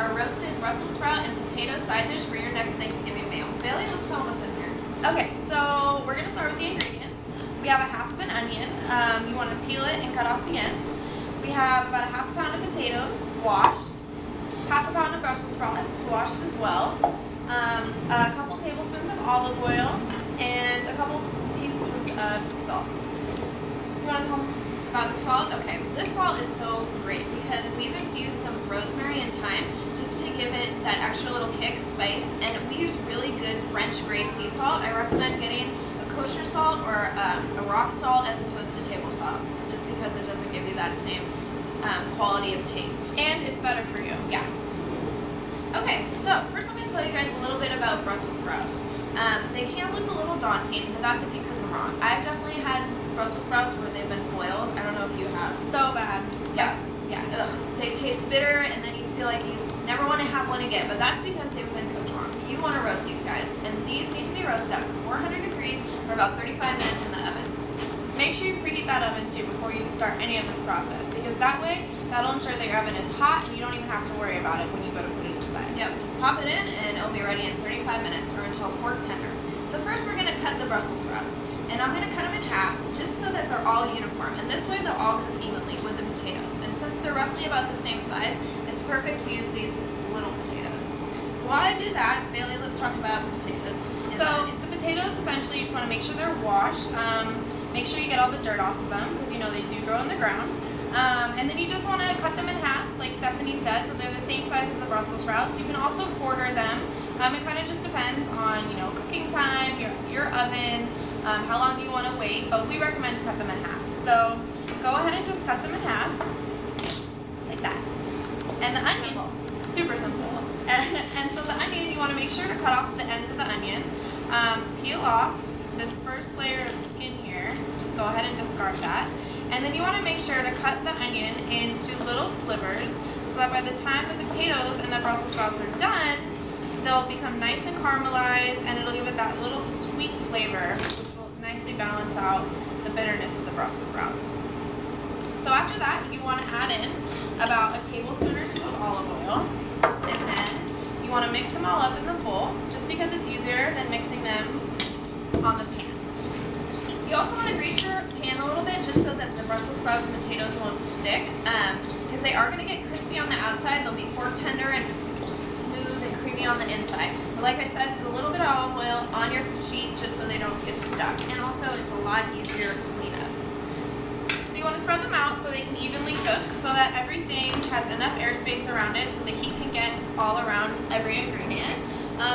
our roasted Brussels sprout and potato side dish for your next Thanksgiving meal. Bailey, let's tell them what's in here. Okay, so we're gonna start with the ingredients. We have a half of an onion. You want to peel it and cut off the ends. We have about a half a pound of potatoes, washed. Half a pound of Brussels sprouts, washed as well. A couple tablespoons of olive oil, and a couple teaspoons of salt. You want to tell them about the salt? Okay, this salt is so great because we've infused some rosemary and thyme just to give it that extra little kick, spice, and we use really good French gray sea salt. I recommend getting a kosher salt or a rock salt as opposed to table salt, just because it doesn't give you that same quality of taste. And it's better for you. Yeah. Okay, so first I'm going to tell you guys a little bit about Brussels sprouts. They can look a little daunting, but that's if you cook them wrong. I've definitely had Brussels sprouts where they've been boiled. I don't know if you have. So bad. Yeah. Ugh. They taste bitter, and then you feel like you never want to have one again, but that's because they've been cooked wrong. You want to roast these guys, and these need to be roasted at 400 degrees for about 35 minutes in the oven. Make sure you preheat that oven too before you start any of this process, because that way that'll ensure that your oven is hot and you don't even have to worry about it when you go to put it inside. Yep, just pop it in and it'll be ready in 35 minutes or until pork tender. So first we're going to cut the Brussels sprouts, and I'm going to cut them in half just so that they're all uniform, and this way they'll all cook evenly with the potatoes. And since they're roughly about the same size, it's perfect to use these little potatoes. So while I do that, Bailey, let's talk about potatoes. So the potatoes, essentially, you just want to make sure they're washed. Make sure you get all the dirt off of them, because you know they do grow in the ground. And then you just want to cut them in half, like Stephanie said, so they're the same size as the Brussels sprouts. You can also quarter them. It kind of just depends on, cooking time, your oven, how long you want to wait, but we recommend to cut them in half. So go ahead and just cut them in half, like that. And the onion, super simple. And so the onion, you want to make sure to cut off the ends of the onion. Peel off this first layer of skin here. Just go ahead and discard that. And then you want to make sure to cut the onion into little slivers so that by the time the potatoes and the Brussels sprouts are done, they'll become nice and caramelized, and it'll give it that little sweet flavor, which will nicely balance out the bitterness of the Brussels sprouts. So after that, you want to add in about a tablespoon or two of olive oil, and then you want to mix them all up in the bowl, just because it's easier than mixing them on the pan. You also want to grease your pan a little bit just so that the Brussels sprouts and potatoes won't stick, because they are going to get crispy on the outside. They'll be pork tender and smooth and creamy on the inside. But like I said, put a little bit of olive oil on your sheet just so they don't get stuck. And also, it's a lot easier to clean up. So you want to spread them out so they can evenly cook, so that everything has enough airspace around it so the heat can get all around every ingredient.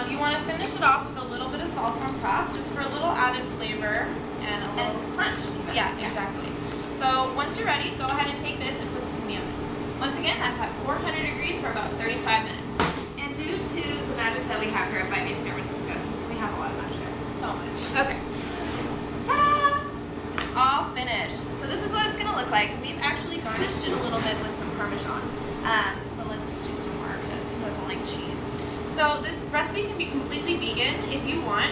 You want to finish it off with a little bit of salt on top, just for a little added flavor and a little crunch. Yeah, exactly. So once you're ready, go ahead and take this and put this in the oven. Once again, that's at 400 degrees for about 35 minutes. And due to the magic that we have here at By Me San Francisco, so we have a lot of magic. So much. Okay. Ta-da! All finished. So this is what it's going to look like. We've actually garnished it a little bit with some Parmesan. But let's just do some more because who doesn't like cheese? So this recipe can be completely vegan if you want.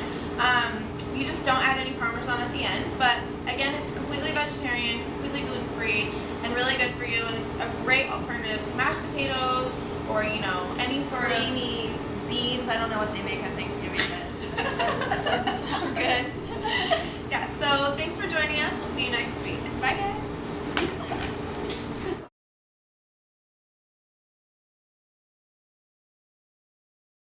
You just don't add any Parmesan at the end, but again, it's completely vegetarian, completely gluten-free, and really good for you, and it's a great alternative to mashed potatoes or, any sort of creamy beans. I don't know what they make at Thanksgiving, but that just doesn't sound good. Yeah, so thanks for joining us. We'll see you next week. Bye, guys.